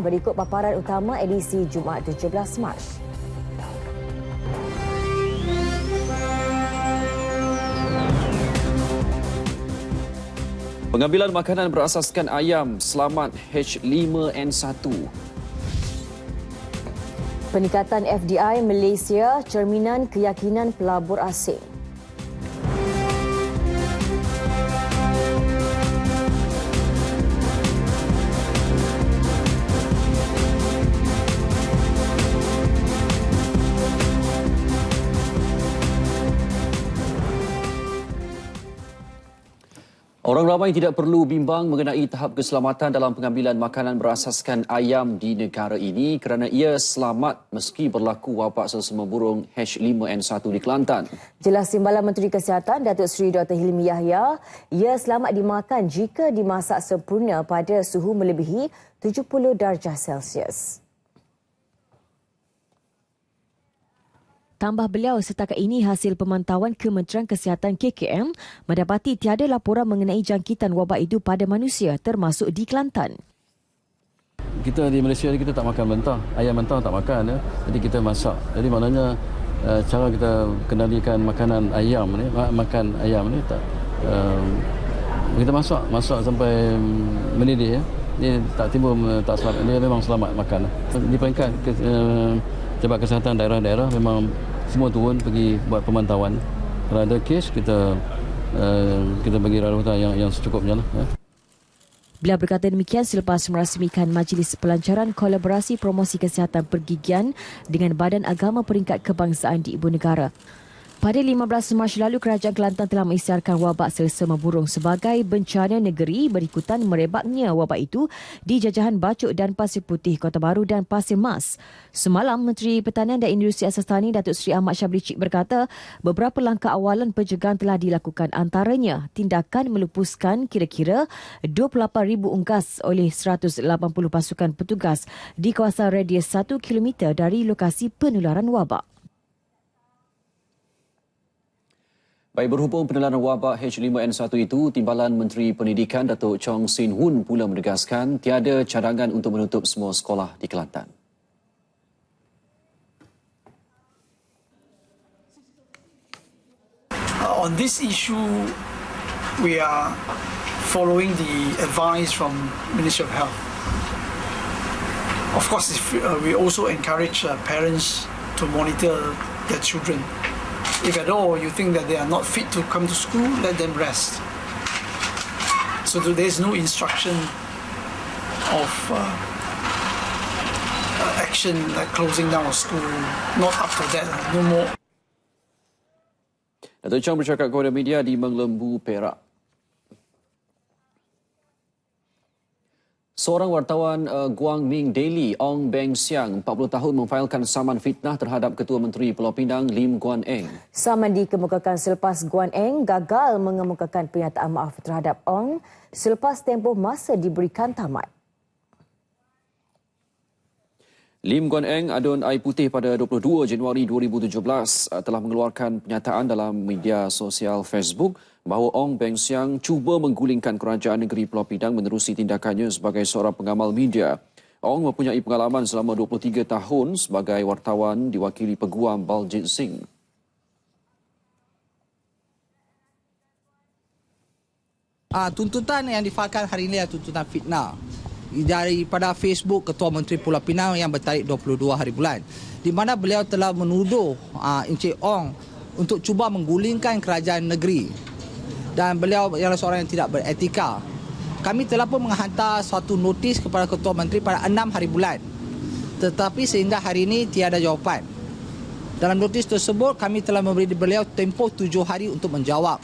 berikut paparan utama edisi Jumaat 17 Mac. Pengambilan makanan berasaskan ayam selamat H5N1. Peningkatan FDI Malaysia cerminan keyakinan pelabur asing. Orang ramai tidak perlu bimbang mengenai tahap keselamatan dalam pengambilan makanan berasaskan ayam di negara ini kerana ia selamat meski berlaku wabak selsema burung H5N1 di Kelantan. Jelas Timbalan Menteri Kesihatan Datuk Seri Dr. Hilmi Yahya, ia selamat dimakan jika dimasak sempurna pada suhu melebihi 70 darjah Celsius. Tambah beliau, setakat ini hasil pemantauan Kementerian Kesihatan KKM mendapati tiada laporan mengenai jangkitan wabak itu pada manusia termasuk di Kelantan. Kita di Malaysia ni kita tak makan mentah, ayam mentah tak makan ya. Jadi kita masak. Jadi maknanya cara kita kendalikan makanan ayam ni, makan ayam ni tak kita masak sampai mendidih ya. Dia tak timbul tak selamat, dia memang selamat makan. Di peringkat Jabat Kesihatan daerah-daerah memang semua turun pergi buat pemantauan. Kalau ada kes kita bagi rawatan yang secukupnya lah. Ya. Beliau berkata demikian selepas merasmikan Majlis Pelancaran Kolaborasi Promosi Kesihatan Pergigian dengan Badan Agama Peringkat Kebangsaan di Ibu Negara. Pada 15 Mac lalu, Kerajaan Kelantan telah mengisytiharkan wabak selsema burung sebagai bencana negeri berikutan merebaknya wabak itu di Jajahan Bacuk dan Pasir Putih, Kota Baru dan Pasir Mas. Semalam, Menteri Pertanian dan Industri Asas Tani Datuk Seri Ahmad Syabri Cik berkata beberapa langkah awalan pencegahan telah dilakukan, antaranya tindakan melupuskan kira-kira 28,000 unggas oleh 180 pasukan petugas di kawasan radius 1 km dari lokasi penularan wabak. Baik, berhubung penularan wabak H5N1 itu, Timbalan Menteri Pendidikan Datuk Chong Sin Hun pula menegaskan tiada cadangan untuk menutup semua sekolah di Kelantan. On this issue, we are following the advice from Ministry of Health. Of course, we also encourage parents to monitor their children. If at all you think that they are not fit to come to school, let them rest. So there is no instruction of action like closing down a school. Not up to that, no more. Datuk Chong bercakap kepada media di Menglembu, Perak. Seorang wartawan Guang Ming Daily, Ong Beng Siang, 40 tahun memfailkan saman fitnah terhadap Ketua Menteri Pulau Pinang Lim Guan Eng. Saman dikemukakan selepas Guan Eng gagal mengemukakan pernyataan maaf terhadap Ong selepas tempoh masa diberikan tamat. Lim Guan Eng, adun air putih pada 22 Januari 2017, telah mengeluarkan pernyataan dalam media sosial Facebook bahawa Ong Beng Siang cuba menggulingkan kerajaan negeri Pulau Pinang menerusi tindakannya sebagai seorang pengamal media. Ong mempunyai pengalaman selama 23 tahun sebagai wartawan diwakili Peguam Baljit Singh. Tuntutan yang difailkan hari ini adalah tuntutan fitnah daripada Facebook Ketua Menteri Pulau Pinang yang bertarikh 22 hari bulan, di mana beliau telah menuduh Encik Ong untuk cuba menggulingkan kerajaan negeri dan beliau ialah seorang yang tidak beretika. Kami telah pun menghantar suatu notis kepada Ketua Menteri pada 6 hari bulan, tetapi sehingga hari ini tiada jawapan. Dalam notis tersebut kami telah memberi beliau tempoh 7 hari untuk menjawab,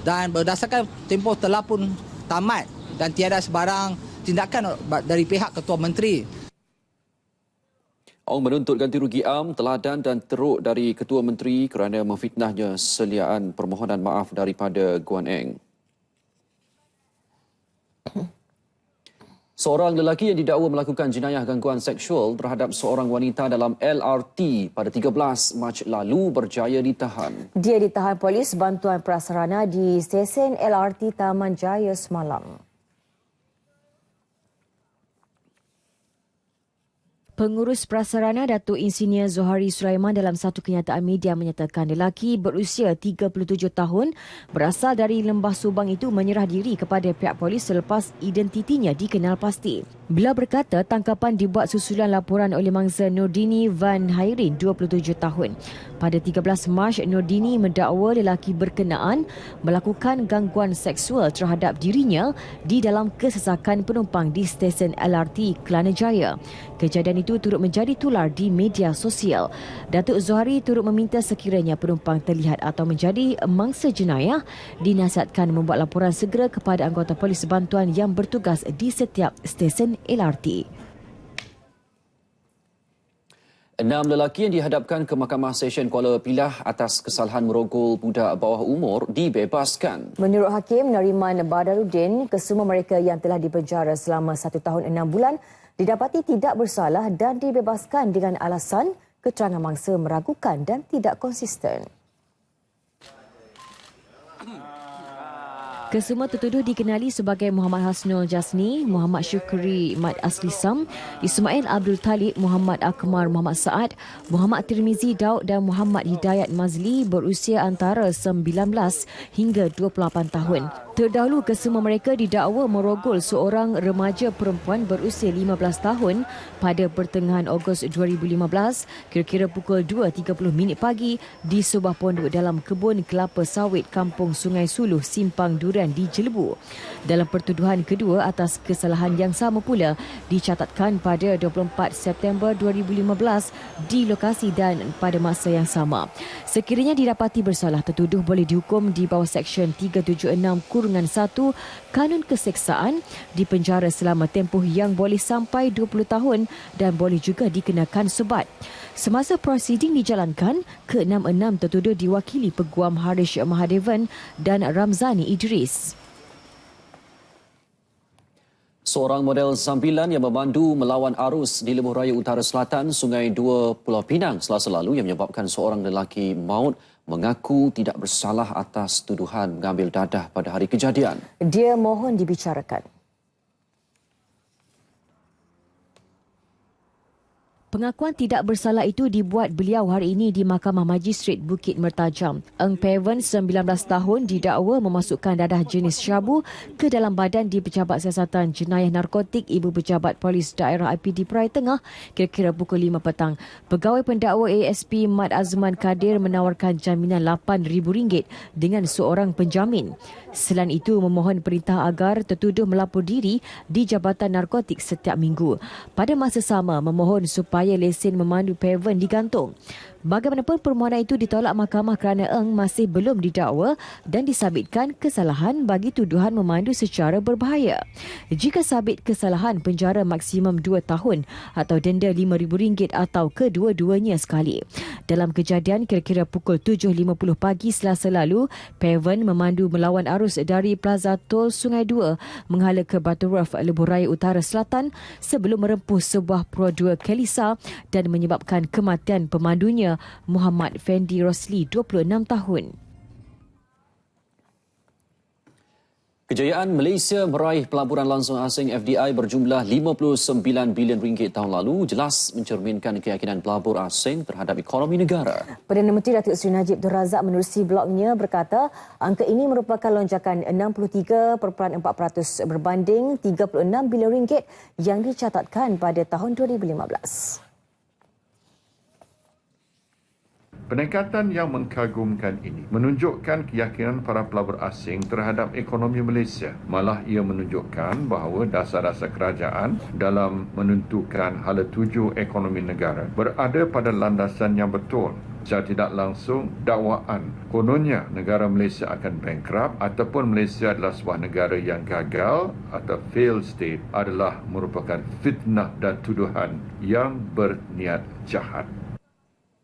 dan berdasarkan tempoh telah pun tamat dan tiada sebarang tindakan dari pihak Ketua Menteri. Ong menuntut ganti rugi am, teladan dan teruk dari Ketua Menteri kerana memfitnahnya seliaan permohonan maaf daripada Guan Eng. Seorang lelaki yang didakwa melakukan jenayah gangguan seksual terhadap seorang wanita dalam LRT pada 13 Mac lalu berjaya ditahan. Dia ditahan polis bantuan prasarana di stesen LRT Taman Jaya semalam. Pengurus Prasarana Datuk Insinyur Zohari Sulaiman dalam satu kenyataan media menyatakan lelaki berusia 37 tahun berasal dari Lembah Subang itu menyerah diri kepada pihak polis selepas identitinya dikenal pasti. Beliau berkata tangkapan dibuat susulan laporan oleh mangsa Nordini Van Hairin, 27 tahun. Pada 13 Mac, Nordini mendakwa lelaki berkenaan melakukan gangguan seksual terhadap dirinya di dalam kesesakan penumpang di stesen LRT Kelana Jaya. Kejadian itu turut menjadi tular di media sosial. Datuk Zohari turut meminta sekiranya penumpang terlihat atau menjadi mangsa jenayah dinasihatkan membuat laporan segera kepada anggota polis bantuan yang bertugas di setiap stesen LRT. 6 lelaki yang dihadapkan ke Mahkamah Sesyen Kuala Pilah atas kesalahan merogol budak bawah umur dibebaskan. Menurut Hakim Nariman Badarudin, kesemua mereka yang telah dipenjara selama 1 tahun 6 bulan didapati tidak bersalah dan dibebaskan dengan alasan keterangan mangsa meragukan dan tidak konsisten. Kesemua tertuduh dikenali sebagai Muhammad Hasnul Jasni, Muhammad Syukri Mat Aslisam, Ismail Abdul Talib, Muhammad Akmar Muhammad Saad, Muhammad Tirmizi Daud dan Muhammad Hidayat Mazli berusia antara 19 hingga 28 tahun. Terdahulu kesemua mereka didakwa merogol seorang remaja perempuan berusia 15 tahun pada pertengahan Ogos 2015 kira-kira pukul 2.30 pagi di sebuah pondok dalam kebun kelapa sawit Kampung Sungai Suluh, Simpang Durian di Jelebu. Dalam pertuduhan kedua atas kesalahan yang sama pula dicatatkan pada 24 September 2015 di lokasi dan pada masa yang sama. Sekiranya didapati bersalah, tertuduh boleh dihukum di bawah Seksyen 376/1 Kanun Keseksaan, dipenjara selama tempoh yang boleh sampai 20 tahun dan boleh juga dikenakan sebat. Semasa prosiding dijalankan, ke-6 tertuduh diwakili Peguam Harish Mahadevan dan Ramzani Idris. Seorang model sambilan yang memandu melawan arus di Lebuh Raya Utara Selatan, Sungai Dua, Pulau Pinang Selasa lalu yang menyebabkan seorang lelaki maut mengaku tidak bersalah atas tuduhan mengambil dadah pada hari kejadian. Dia mohon dibicarakan. Pengakuan tidak bersalah itu dibuat beliau hari ini di Mahkamah Magistrat Bukit Mertajam. Eng Peven, 19 tahun, didakwa memasukkan dadah jenis syabu ke dalam badan di Pejabat Siasatan Jenayah Narkotik Ibu Pejabat Polis Daerah IPD Perai Tengah kira-kira pukul 5 petang. Pegawai pendakwa ASP Mat Azman Kadir menawarkan jaminan RM8,000 dengan seorang penjamin. Selain itu, memohon perintah agar tertuduh melapor diri di Jabatan Narkotik setiap minggu. Pada masa sama, memohon supaya lesen memandu Peven digantung. Bagaimanapun, permohonan itu ditolak mahkamah kerana Eng masih belum didakwa dan disabitkan kesalahan bagi tuduhan memandu secara berbahaya. Jika sabit kesalahan, penjara maksimum 2 tahun atau denda RM5,000 atau kedua-duanya sekali. Dalam kejadian kira-kira pukul 7.50 pagi Selasa lalu, Peven memandu melawan arus dari Plaza Tol Sungai Dua menghala ke Batu Ruf, Lebuh Raya Utara Selatan sebelum merempuh sebuah Pro 2 Kelisa dan menyebabkan kematian pemandunya, Muhammad Fendi Rosli, 26 tahun. Kejayaan Malaysia meraih pelaburan langsung asing FDI berjumlah RM59 bilion tahun lalu jelas mencerminkan keyakinan pelabur asing terhadap ekonomi negara. Perdana Menteri Datuk Seri Najib Tun Razak menerusi blognya berkata angka ini merupakan lonjakan 63.4% berbanding RM36 bilion yang dicatatkan pada tahun 2015. Peningkatan yang mengkagumkan ini menunjukkan keyakinan para pelabur asing terhadap ekonomi Malaysia. Malah ia menunjukkan bahawa dasar-dasar kerajaan dalam menentukan hala tuju ekonomi negara berada pada landasan yang betul. Secara tidak langsung, dakwaan kononnya negara Malaysia akan bankrupt ataupun Malaysia adalah sebuah negara yang gagal atau failed state adalah merupakan fitnah dan tuduhan yang berniat jahat.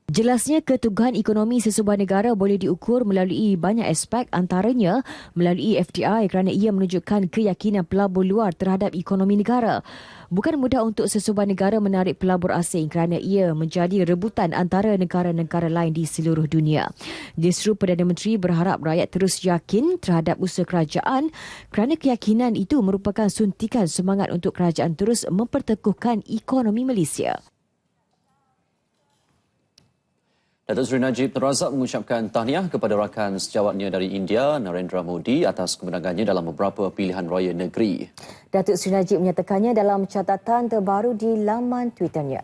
Jelasnya, keteguhan ekonomi sesebuah negara boleh diukur melalui banyak aspek, antaranya melalui FDI kerana ia menunjukkan keyakinan pelabur luar terhadap ekonomi negara. Bukan mudah untuk sesebuah negara menarik pelabur asing kerana ia menjadi rebutan antara negara-negara lain di seluruh dunia. Justru Perdana Menteri berharap rakyat terus yakin terhadap usaha kerajaan kerana keyakinan itu merupakan suntikan semangat untuk kerajaan terus memperteguhkan ekonomi Malaysia. Datuk Seri Najib Tun Razak mengucapkan tahniah kepada rakan sejawatnya dari India, Narendra Modi, atas kemenangannya dalam beberapa pilihan raya negeri. Datuk Seri Najib menyatakannya dalam catatan terbaru di laman Twitternya.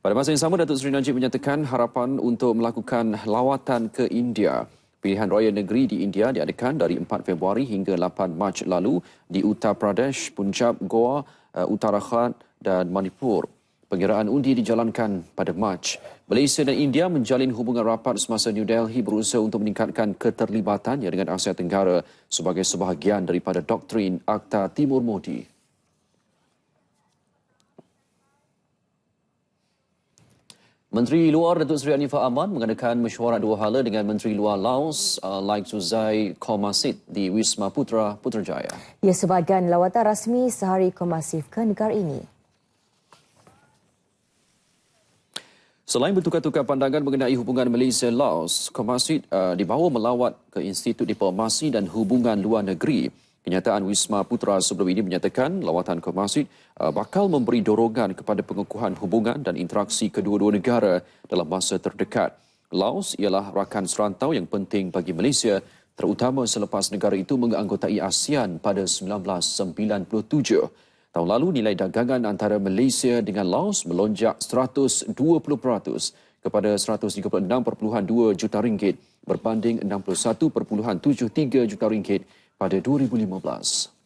Pada masa yang sama, Datuk Seri Najib menyatakan harapan untuk melakukan lawatan ke India. Pilihan raya negeri di India diadakan dari 4 Februari hingga 8 Mac lalu di Uttar Pradesh, Punjab, Goa, Uttarakhand dan Manipur. Pengiraan undi dijalankan pada Mac. Malaysia dan India menjalin hubungan rapat semasa New Delhi berusaha untuk meningkatkan keterlibatannya dengan Asia Tenggara sebagai sebahagian daripada doktrin Akta Timur Modi. Menteri Luar Datuk Seri Anifah Ahmad mengadakan mesyuarat dua hala dengan Menteri Luar Laos Laik Suzai Komasit di Wisma Putra, Putrajaya. Ia sebahagian lawatan rasmi sehari Komasif ke negara ini. Selain bertukar-tukar pandangan mengenai hubungan Malaysia-Laos, Komasit dibawa melawat ke Institut Diplomasi dan Hubungan Luar Negeri. Kenyataan Wisma Putra sebelum ini menyatakan lawatan Komasit bakal memberi dorongan kepada pengukuhan hubungan dan interaksi kedua-dua negara dalam masa terdekat. Laos ialah rakan serantau yang penting bagi Malaysia, terutama selepas negara itu menganggotai ASEAN pada 1997. Tahun lalu, nilai dagangan antara Malaysia dengan Laos melonjak 120% kepada 136.2 juta ringgit berbanding 61.73 juta ringgit pada 2015.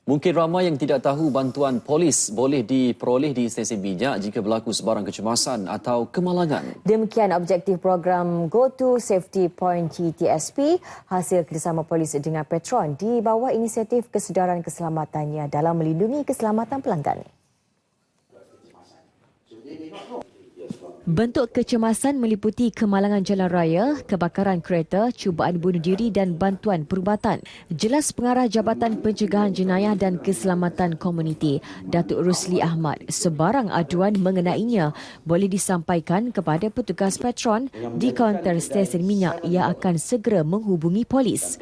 Mungkin ramai yang tidak tahu bantuan polis boleh diperoleh di stesen minyak jika berlaku sebarang kecemasan atau kemalangan. Demikian objektif program Go to Safety Point GTSP, hasil kerjasama polis dengan Petron di bawah inisiatif kesedaran keselamatannya dalam melindungi keselamatan pelanggan. Bentuk kecemasan meliputi kemalangan jalan raya, kebakaran kereta, cubaan bunuh diri dan bantuan perubatan. Jelas Pengarah Jabatan Pencegahan Jenayah dan Keselamatan Komuniti, Datuk Rusli Ahmad, sebarang aduan mengenainya boleh disampaikan kepada petugas Petron di kaunter stesen minyak yang akan segera menghubungi polis.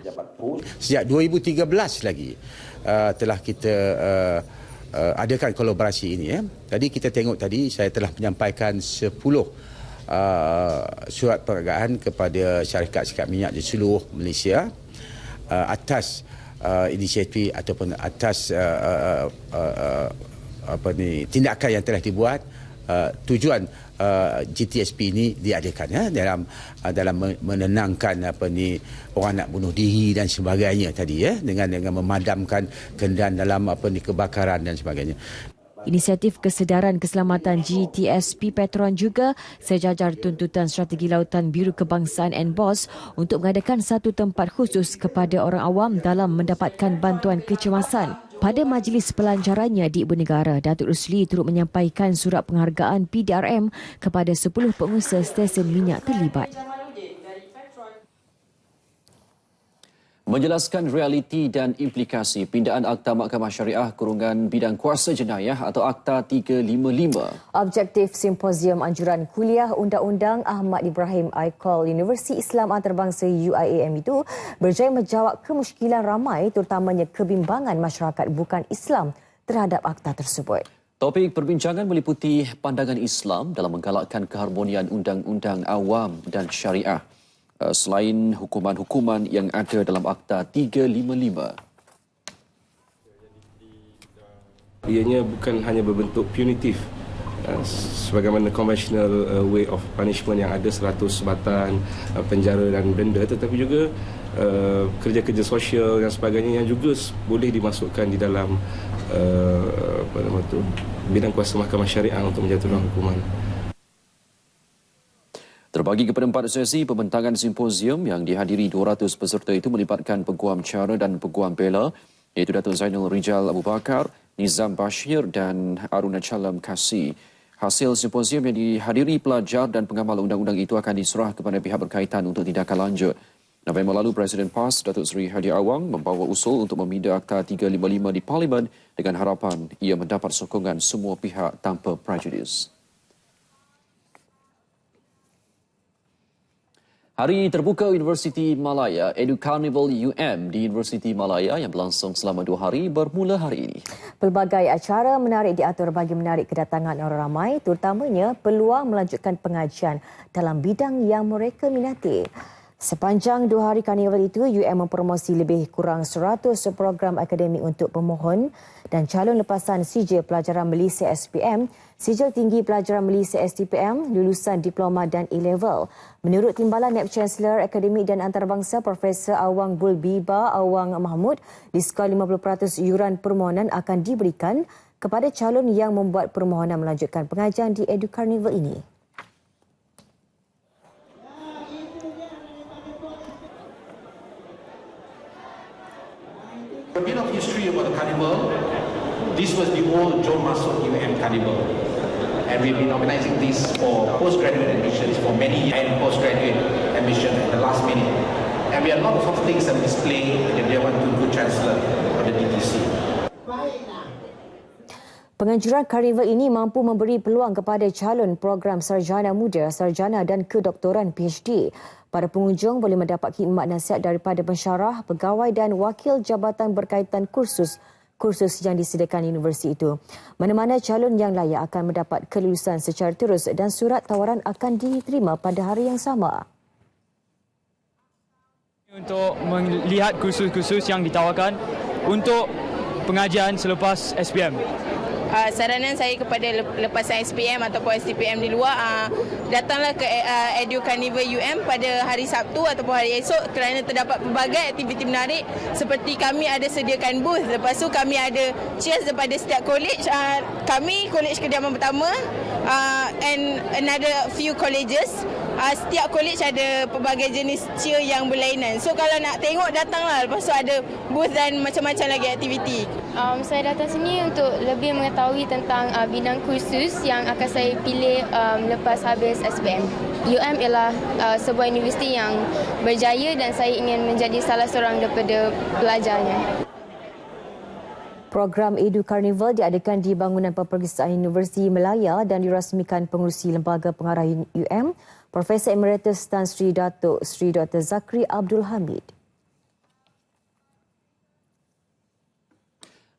Sejak 2013 lagi telah kita adakan kolaborasi ini. Tadi kita tengok tadi saya telah menyampaikan 10 surat penghargaan kepada syarikat minyak di seluruh Malaysia atas inisiatif ataupun atas tindakan yang telah dibuat. Tujuan GTSP ini diadakan dalam menenangkan orang nak bunuh diri dan sebagainya tadi dengan memadamkan kenderaan dalam kebakaran dan sebagainya. Inisiatif Kesedaran Keselamatan GTSP Petron juga sejajar tuntutan strategi lautan Biru Kebangsaan NBOS untuk mengadakan satu tempat khusus kepada orang awam dalam mendapatkan bantuan kecemasan. Pada majlis pelancarannya di Ibu Negara, Datuk Rusli turut menyampaikan surat penghargaan PDRM kepada 10 pengusaha stesen minyak terlibat. Menjelaskan realiti dan implikasi pindaan Akta Mahkamah Syariah Kurungan Bidang Kuasa Jenayah atau Akta 355. Objektif Simposium Anjuran Kuliah Undang-Undang Ahmad Ibrahim Aikol Universiti Islam Antarabangsa UIAM itu berjaya menjawab kemusykilan ramai terutamanya kebimbangan masyarakat bukan Islam terhadap akta tersebut. Topik perbincangan meliputi pandangan Islam dalam menggalakkan keharmonian undang-undang awam dan syariah. Selain hukuman-hukuman yang ada dalam Akta 355. Ianya bukan hanya berbentuk punitif sebagaimana conventional way of punishment yang ada 100 sebatan penjara dan denda, tetapi juga kerja-kerja sosial dan sebagainya yang juga boleh dimasukkan di dalam bidang kuasa mahkamah syariah untuk menjatuhkan hukuman. Terbagi kepada 4 sesi pembentangan simposium yang dihadiri 200 peserta itu melibatkan peguam cara dan peguam bela iaitu Datuk Zainul Rijal Abu Bakar, Nizam Bashir dan Arunachalam Kasih. Hasil simposium yang dihadiri pelajar dan pengamal undang-undang itu akan diserah kepada pihak berkaitan untuk tindakan lanjut. November lalu, Presiden PAS Datuk Seri Hadi Awang membawa usul untuk meminda Akta 355 di Parlimen dengan harapan ia mendapat sokongan semua pihak tanpa prejudis. Hari terbuka Universiti Malaya, Educarnival UM di Universiti Malaya yang berlangsung selama 2 hari bermula hari ini. Pelbagai acara menarik diatur bagi menarik kedatangan orang ramai, terutamanya peluang melanjutkan pengajian dalam bidang yang mereka minati. Sepanjang 2 hari karnival itu, UM mempromosi lebih kurang 100 program akademik untuk pemohon dan calon lepasan sijil pelajaran Malaysia SPM, sijil tinggi pelajaran Malaysia STPM, lulusan diploma dan A-level. Menurut Timbalan Naib Chancellor Akademik dan Antarabangsa Profesor Awang Bulbiba Awang Mahmud, diskaun 50% yuran permohonan akan diberikan kepada calon yang membuat permohonan melanjutkan pengajian di Educarnival ini. A bit of history about the carnival. This was the old John Masuk UM carnival, and we've been organising this for postgraduate admissions for many years and postgraduate admissions at the last minute. And we have a lot of things that we display in the Dewan Tunku Chancellor of the DTC. Penganjuran karnival ini mampu memberi peluang kepada calon program sarjana muda, sarjana dan kedoktoran PhD. Para pengunjung boleh mendapat khidmat nasihat daripada pensyarah, pegawai dan wakil jabatan berkaitan kursus yang disediakan universiti itu. Mana-mana calon yang layak akan mendapat kelulusan secara terus dan surat tawaran akan diterima pada hari yang sama. Untuk melihat kursus-kursus yang ditawarkan untuk pengajian selepas SPM. Saranan saya kepada lepasan SPM ataupun STPM di luar, datanglah ke Educarnival UM pada hari Sabtu ataupun hari esok kerana terdapat pelbagai aktiviti menarik seperti kami ada sediakan booth. Lepas tu kami ada cheers daripada setiap college. Kami college kediaman pertama and another few colleges. Setiap college ada pelbagai jenis cheer yang berlainan. So kalau nak tengok, datanglah. Lepas tu ada booth dan macam-macam lagi aktiviti. Saya datang sini untuk lebih mengetahui tentang bidang kursus yang akan saya pilih lepas habis SPM. UM ialah sebuah universiti yang berjaya dan saya ingin menjadi salah seorang daripada pelajarnya. Program Educarnival diadakan di bangunan Peperiksaan Universiti Malaya dan dirasmikan pengerusi Lembaga Pengarah UM, Profesor Emeritus Tan Sri Datuk Sri Dr. Zakri Abdul Hamid.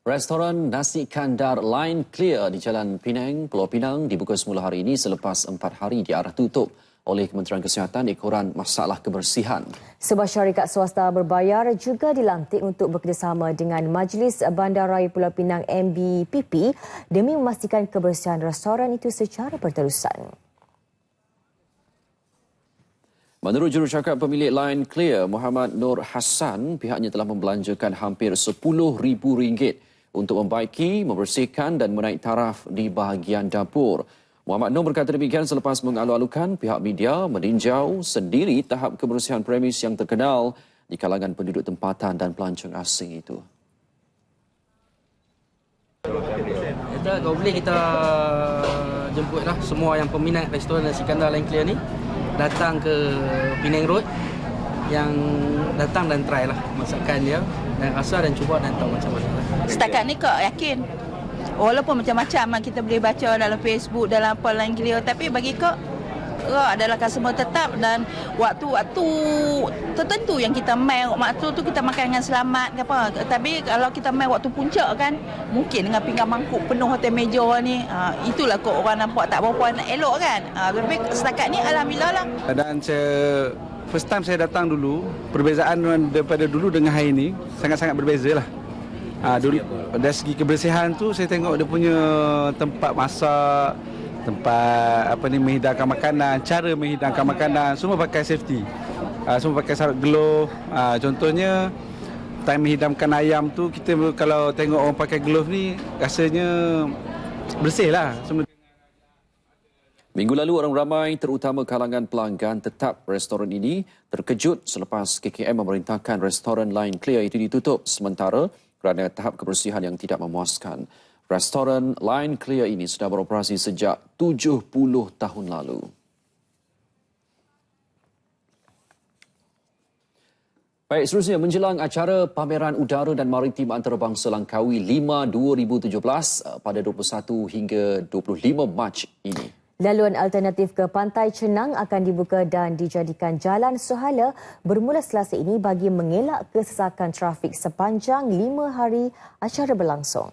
Restoran Nasi Kandar Line Clear di Jalan Penang, Pulau Pinang dibuka semula hari ini selepas 4 hari diarah tutup oleh Kementerian Kesihatan ekoran masalah kebersihan. Sebuah syarikat swasta berbayar juga dilantik untuk bekerjasama dengan Majlis Bandaraya Pulau Pinang MBPP demi memastikan kebersihan restoran itu secara berterusan. Menurut jurucakap pemilik Line Clear, Muhammad Nur Hassan, pihaknya telah membelanjakan hampir RM10,000 untuk membaiki, membersihkan dan menaik taraf di bahagian dapur. Muhammad Nur berkata demikian selepas mengalu-alukan pihak media meninjau sendiri tahap kebersihan premis yang terkenal di kalangan penduduk tempatan dan pelancong asing itu. Kalau boleh kita jemputlah semua yang peminat restoran Nasi Kandar Line Clear ni datang ke Penang Road, yang datang dan try lah masakan dia dan rasa dan cuba dan tahu macam mana. Setakat ni kok yakin. Walaupun macam-macam kita boleh baca dalam Facebook, dalam apa Line Clear, tapi bagi kok adalah customer tetap dan waktu-waktu tertentu yang kita main waktu tu kita makan dengan selamat ke apa. Tapi kalau kita main waktu puncak kan, mungkin dengan pinggan mangkuk penuh hotel meja ni, itulah kok orang nampak tak berapa nak elok kan. Tapi setakat ni alhamdulillah lah. Dan saya first time saya datang dulu, perbezaan daripada dulu dengan hari ni sangat-sangat berbeza lah. Dulu dari segi kebersihan tu saya tengok dia punya tempat masak, tempat menghidangkan makanan, cara menghidangkan makanan, semua pakai safety. Semua pakai sarung glove. Contohnya time menghidangkan ayam tu, kita kalau tengok orang pakai glove ni rasanya bersih lah. Minggu lalu orang ramai terutama kalangan pelanggan tetap restoran ini terkejut selepas KKM memerintahkan restoran Line Clear itu ditutup sementara kerana tahap kebersihan yang tidak memuaskan. Restoran Line Clear ini sudah beroperasi sejak 70 tahun lalu. Baik, seterusnya menjelang acara Pameran Udara dan Maritim Antarabangsa Langkawi 5 2017 pada 21 hingga 25 Mac ini. Laluan alternatif ke Pantai Cenang akan dibuka dan dijadikan jalan suhala bermula Selasa ini bagi mengelak kesesakan trafik sepanjang 5 hari acara berlangsung.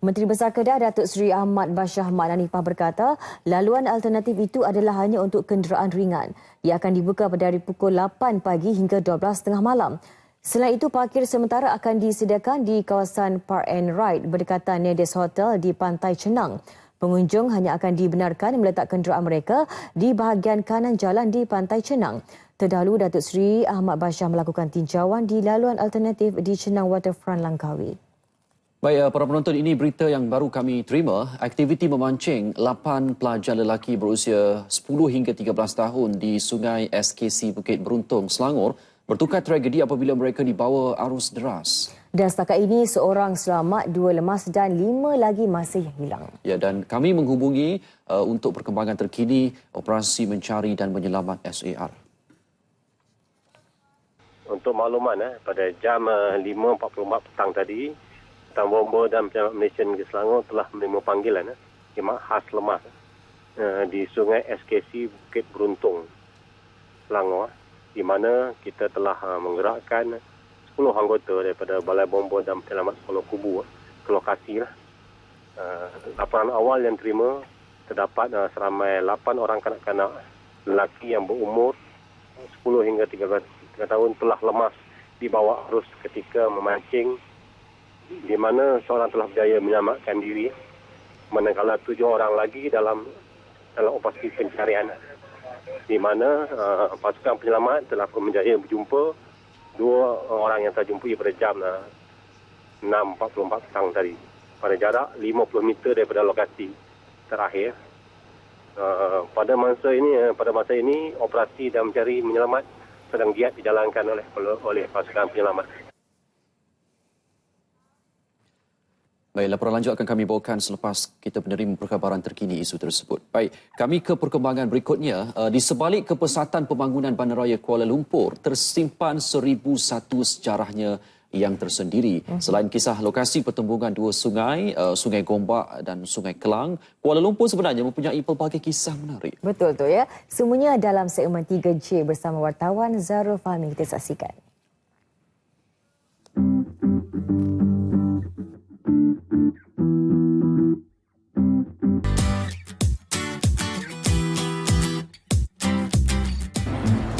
Menteri Besar Kedah Datuk Seri Ahmad Bashar Mat Nanifah berkata, laluan alternatif itu adalah hanya untuk kenderaan ringan. Ia akan dibuka dari pukul 8 pagi hingga 12.30 malam. Selain itu, parkir sementara akan disediakan di kawasan Park and Ride berdekatan Nedes Hotel di Pantai Cenang. Pengunjung hanya akan dibenarkan meletak kenderaan mereka di bahagian kanan jalan di Pantai Cenang. Terdahulu, Datuk Seri Ahmad Bashar melakukan tinjauan di laluan alternatif di Cenang Waterfront Langkawi. Baik, para penonton, ini berita yang baru kami terima. Aktiviti memancing 8 pelajar lelaki berusia 10 hingga 13 tahun di Sungai SKC Bukit Beruntung, Selangor bertukar tragedi apabila mereka dibawa arus deras. Dan setakat ini, seorang selamat, 2 lemas dan 5 lagi masih hilang. Ya, dan kami menghubungi untuk perkembangan terkini operasi mencari dan menyelamat SAR. Untuk makluman, pada jam 5.44 petang tadi, Tang Bomba dan Penyelamat Malaysia Negeri Selangor telah menerima panggilan khidmat khas lemas di Sungai SKC Bukit Beruntung, Selangor, di mana kita telah menggerakkan 10 anggota daripada Balai Bomba dan Penyelamat Sekolah Kubu ke lokasi. Laporan awal yang terima, terdapat seramai 8 orang kanak-kanak lelaki yang berumur 10 hingga 13 tahun telah lemas di bawah arus ketika memancing, di mana seorang telah berjaya menyelamatkan diri, manakala 7 orang lagi dalam operasi pencarian, di mana pasukan penyelamat telah pun berjaya berjumpa 2 orang yang terjumpai pada jam 6.44 petang tadi pada jarak 50 meter daripada lokasi terakhir. Pada masa ini operasi dan mencari menyelamat sedang giat dijalankan oleh pasukan penyelamat. Baik, laporan lanjut akan kami bawakan selepas kita menerima perkabaran terkini isu tersebut. Baik, kami ke perkembangan berikutnya. Di sebalik kepesatan pembangunan Bandaraya Kuala Lumpur, tersimpan 1001 sejarahnya yang tersendiri. Selain kisah lokasi pertembungan 2 sungai, Sungai Gombak dan Sungai Kelang, Kuala Lumpur sebenarnya mempunyai pelbagai kisah menarik. Betul tu ya. Semuanya dalam segmen 3J bersama wartawan Zarul Fahmi. Kita saksikan.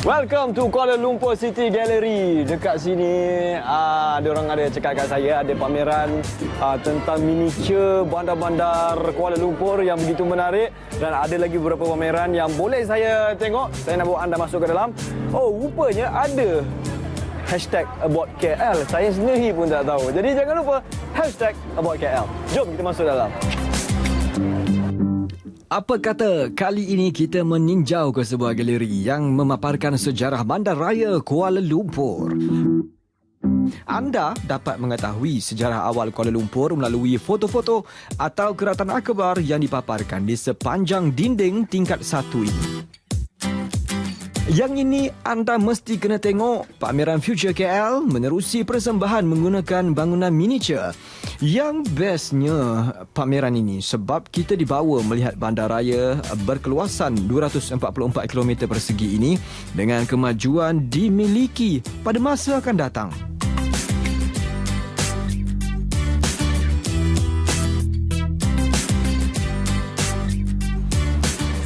Welcome to Kuala Lumpur City Gallery. Dekat sini ada cakap kat saya ada pameran tentang miniature bandar-bandar Kuala Lumpur yang begitu menarik, dan ada lagi beberapa pameran yang boleh saya tengok. Saya nak bawa anda masuk ke dalam. Oh, rupanya ada #AboutKL. Saya sendiri pun tak tahu. Jadi jangan lupa #AboutKL. Jom kita masuk dalam. Apa kata kali ini kita meninjau ke sebuah galeri yang memaparkan sejarah Bandaraya Kuala Lumpur. Anda dapat mengetahui sejarah awal Kuala Lumpur melalui foto-foto atau keratan akbar yang dipaparkan di sepanjang dinding tingkat 1 ini. Yang ini anda mesti kena tengok. Pameran Future KL menerusi persembahan menggunakan bangunan miniature. Yang bestnya pameran ini sebab kita dibawa melihat bandaraya berkeluasan 244 km persegi ini dengan kemajuan dimiliki pada masa akan datang.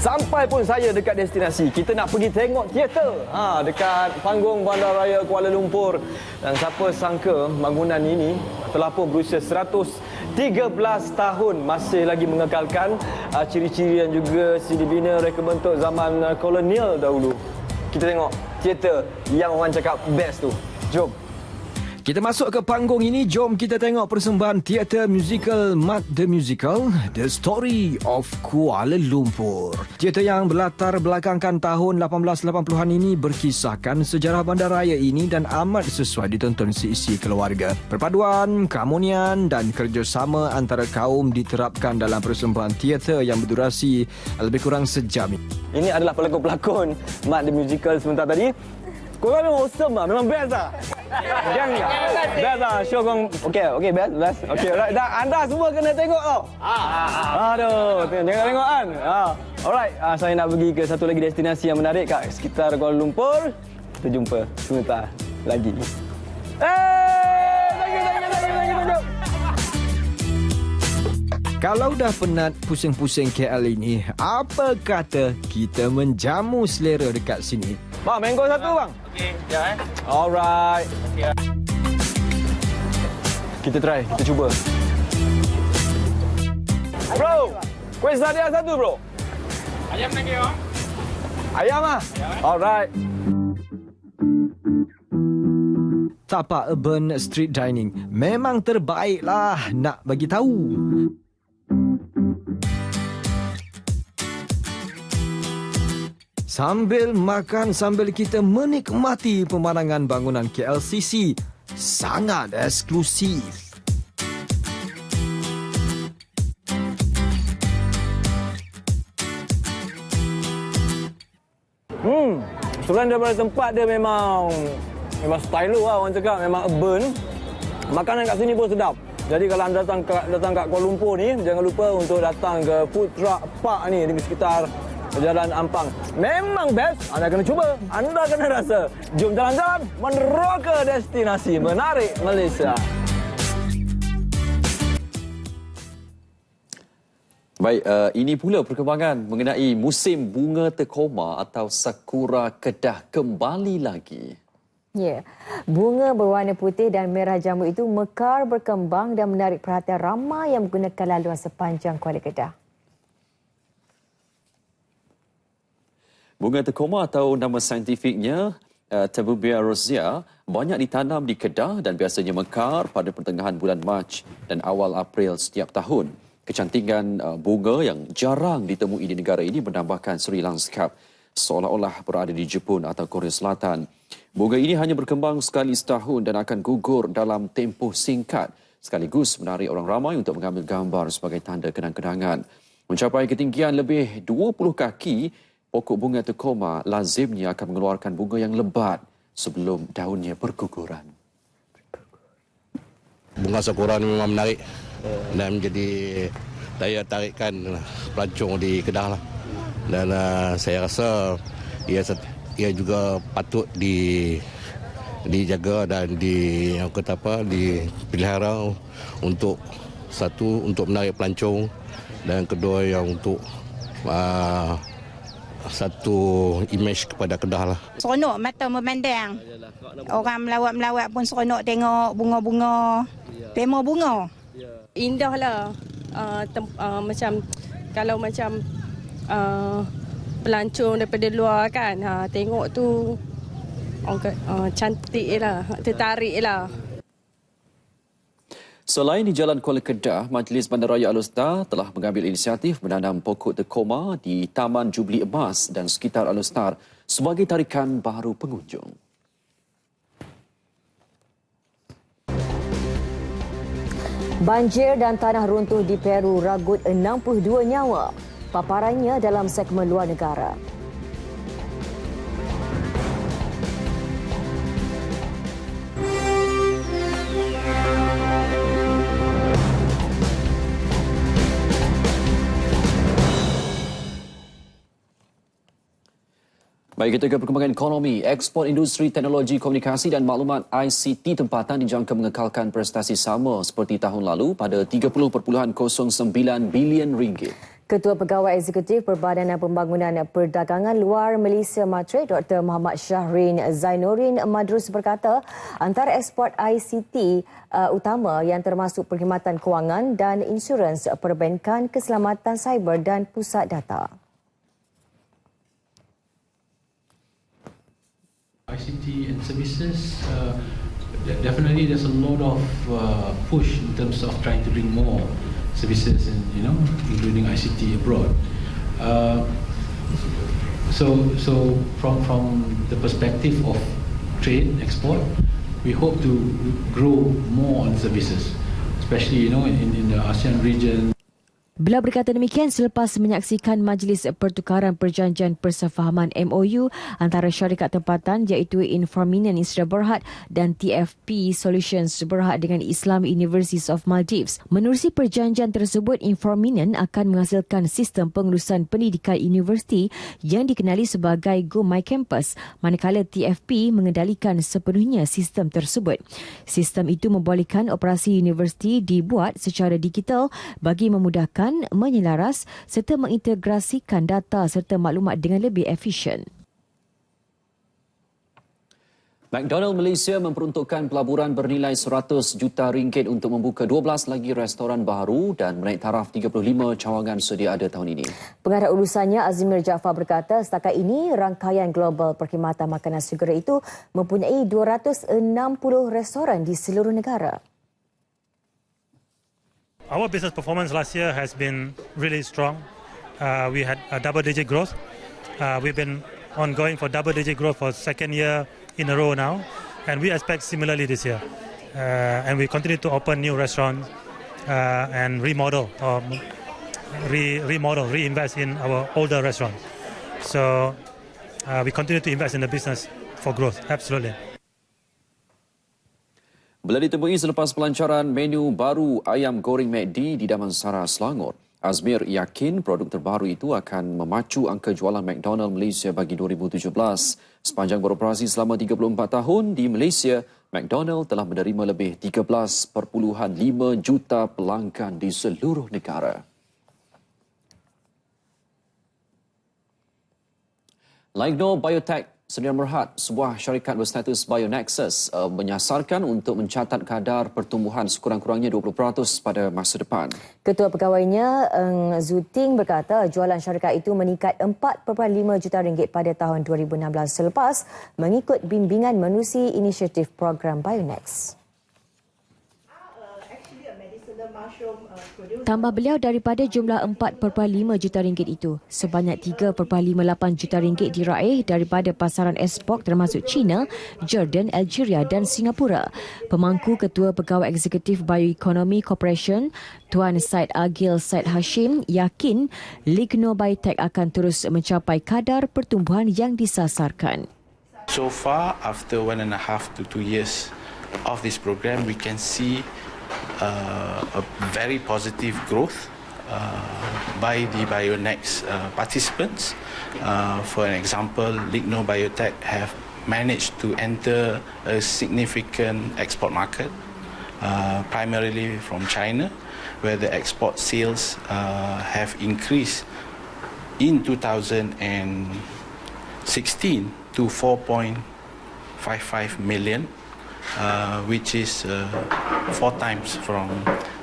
Sampai pun saya dekat destinasi. Kita nak pergi tengok teater dekat panggung Bandaraya Kuala Lumpur. Dan siapa sangka bangunan ini telah pun berusia 113 tahun, masih lagi mengekalkan ciri-ciri dan juga seni bina reka bentuk zaman kolonial dahulu. Kita tengok teater yang orang cakap best tu. Jom. Kita masuk ke panggung ini, jom kita tengok persembahan teater musical Mat The Musical, The Story of Kuala Lumpur. Teater yang berlatar belakangkan tahun 1880-an ini berkisahkan sejarah bandaraya ini dan amat sesuai ditonton seisi keluarga. Perpaduan, keharmonian dan kerjasama antara kaum diterapkan dalam persembahan teater yang berdurasi lebih kurang sejam. Ini adalah pelakon-pelakon Mat The Musical sebentar tadi. Korang memang awesome lah, memang best lah. Gang tak? Best lah, show korang. Okey, best. Okey, right. Dah, anda semua kena tengok tau. Aduh, jangan tengok kan. Alright, saya nak pergi ke satu lagi destinasi yang menarik kat sekitar Kuala Lumpur. Kita jumpa sebentar lagi. Thank you. Kalau dah penat pusing-pusing KL ini, apa kata kita menjamu selera dekat sini? Bang, mango satu bang. Okey, sekejap Alright. Okay. Kita try, kita cuba. Bro, kuih sadia satu bro. Ayam lagi bang. Ayam ah. Alright. Tapak urban street dining memang terbaik lah, nak bagi tahu. Sambil makan, sambil kita menikmati pemandangan bangunan KLCC, sangat eksklusif. Selain daripada tempat dia memang stylo lah orang cakap, memang urban. Makanan kat sini pun sedap. Jadi kalau anda datang kat Kuala Lumpur ni, jangan lupa untuk datang ke Food Truck Park ni di sekitar Jalan Ampang. Memang best, anda kena cuba, anda kena rasa. Jom jalan-jalan meneroka destinasi menarik Malaysia. Baik, ini pula perkembangan mengenai musim bunga tekoma atau Sakura Kedah kembali lagi. Ya, bunga berwarna putih dan merah jambu itu mekar berkembang dan menarik perhatian ramai yang menggunakan laluan sepanjang Kuala Kedah. Bunga tekoma atau nama saintifiknya Tabubia rosea banyak ditanam di Kedah dan biasanya mekar pada pertengahan bulan Mac dan awal April setiap tahun. Kecantikan bunga yang jarang ditemui di negara ini menambahkan seri lanskap seolah-olah berada di Jepun atau Korea Selatan. Bunga ini hanya berkembang sekali setahun dan akan gugur dalam tempoh singkat, sekaligus menarik orang ramai untuk mengambil gambar sebagai tanda kenang-kenangan. Mencapai ketinggian lebih 20 kaki, pokok bunga tekoma lazimnya akan mengeluarkan bunga yang lebat sebelum daunnya berguguran. Bunga sakura ini memang menarik dan menjadi daya tarikan pelancong di Kedah lah. Dan saya rasa ia juga patut dijaga dan dipelihara untuk satu untuk menarik pelancong dan kedua yang untuk satu imej kepada Kedah lah. Seronok mata memandang. Orang melawat-melawat pun seronok tengok bunga-bunga, tema bunga. Indah lah. Macam kalau macam pelancong daripada luar kan, tengok tu cantik lah, tertarik lah. Selain di Jalan Kuala Kedah, Majlis Bandaraya Al-Ustar telah mengambil inisiatif menanam pokok tekoma di Taman Jubli Emas dan sekitar Al-Ustar sebagai tarikan baru pengunjung. Banjir dan tanah runtuh di Peru ragut 62 nyawa. Paparannya dalam segmen luar negara. Baik, kita ke perkembangan ekonomi. Ekspor industri teknologi komunikasi dan maklumat ICT tempatan dijangka mengekalkan prestasi sama seperti tahun lalu pada 30.09 bilion ringgit. Ketua Pegawai Eksekutif Perbadanan Pembangunan Perdagangan Luar Malaysia Matre, Dr. Muhammad Syahrin Zainuddin Madrus berkata, antara ekspor ICT utama yang termasuk perkhidmatan kewangan dan insurans, perbankan, keselamatan cyber dan pusat data. ICT and services, definitely there's a lot of push in terms of trying to bring more services and including ICT abroad. So from the perspective of trade export, we hope to grow more on services, especially in the ASEAN region. Beliau berkata demikian selepas menyaksikan Majlis Pertukaran Perjanjian Persefahaman MOU antara syarikat tempatan iaitu Infominant Isra Berhad dan TFP Solutions Berhad dengan Islamic Universities of Maldives. Menerusi perjanjian tersebut, Infominant akan menghasilkan sistem pengurusan pendidikan universiti yang dikenali sebagai Go My Campus, manakala TFP mengendalikan sepenuhnya sistem tersebut. Sistem itu membolehkan operasi universiti dibuat secara digital bagi memudahkan menyelaras serta mengintegrasikan data serta maklumat dengan lebih efisien. McDonald Malaysia memperuntukkan pelaburan bernilai 100 juta ringgit untuk membuka 12 lagi restoran baru dan menaik taraf 35 cawangan sedia ada tahun ini. Pengarah urusannya Azimir Jaafar berkata setakat ini rangkaian global perkhidmatan makanan segera itu mempunyai 260 restoran di seluruh negara. Our business performance last year has been really strong. We had a double-digit growth. We've been ongoing for double-digit growth for second year in a row now, and we expect similarly this year. And we continue to open new restaurants and reinvest in our older restaurants. So we continue to invest in the business for growth. Absolutely. Beliau ditemui selepas pelancaran menu baru ayam goreng McD di Damansara, Selangor. Azmir yakin produk terbaru itu akan memacu angka jualan McDonald Malaysia bagi 2017. Sepanjang beroperasi selama 34 tahun di Malaysia, McDonald telah menerima lebih 13.5 juta pelanggan di seluruh negara. Ligno Biotech Sdn Berhad, sebuah syarikat berstatus Bionexus, menyasarkan untuk mencatat kadar pertumbuhan sekurang-kurangnya 20% pada masa depan. Ketua pegawainya, Eng Zuting, berkata jualan syarikat itu meningkat 4.5 juta ringgit pada tahun 2016 selepas mengikut bimbingan menerusi inisiatif program Bionex. Tambah beliau daripada jumlah 4.5 juta ringgit itu, sebanyak 3.58 juta ringgit diraih daripada pasaran ekspor termasuk China, Jordan, Algeria dan Singapura. Pemangku Ketua Pegawai Eksekutif Bioeconomy Corporation, Tuan Said Agil Said Hashim, yakin Ligno Biotech akan terus mencapai kadar pertumbuhan yang disasarkan. So far, after 1.5 to 2 years of this program, we can see a very positive growth by the Bionex participants. For an example, Ligno Biotech have managed to enter a significant export market, primarily from China, where the export sales have increased in 2016 to 4.55 million. Which is 4 times from